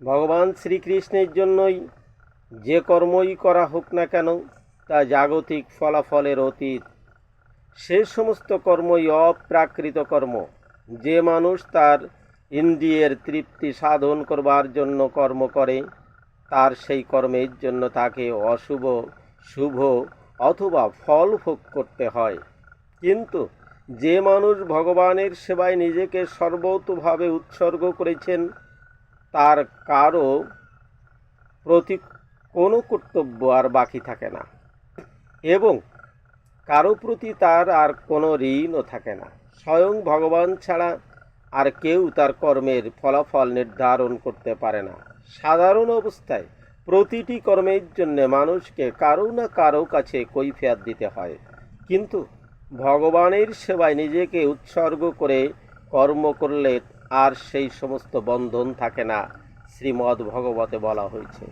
ভগবান শ্রীকৃষ্ণের জন্যই যে কর্মই করা হোক না কেন তা জাগতিক ফলাফলের অতীত। সে সমস্ত কর্মই অপ্রাকৃত কর্ম। যে মানুষ তার ইন্দ্রিয়ের তৃপ্তি সাধন করবার জন্য কর্ম করে, তার সেই কর্মের জন্য তাকে অশুভ, শুভ অথবা ফল ভোগ করতে হয়। কিন্তু যে মানুষ ভগবানের সেবায় নিজেকে সর্বতোভাবে উৎসর্গ করেছেন, তার কারো প্রতি কোনো কর্তব্য আর বাকি থাকে না এবং কারো প্রতি তার আর কোনো ঋণও থাকে না। স্বয়ং ভগবান ছাড়া আর কেউ তার কর্মের ফলাফল নির্ধারণ করতে পারে না। সাধারণ অবস্থায় প্রতিটি কর্মের জন্য মানুষকে কারো না কারো কাছে কৈফিয়ত দিতে হয়, কিন্তু ভগবানের সেবায় নিজেকে উৎসর্গ করে কর্ম করলে আর সেই সমস্ত বন্ধন থাকে না। শ্রীমদ্ ভগবতে বলা হয়েছে।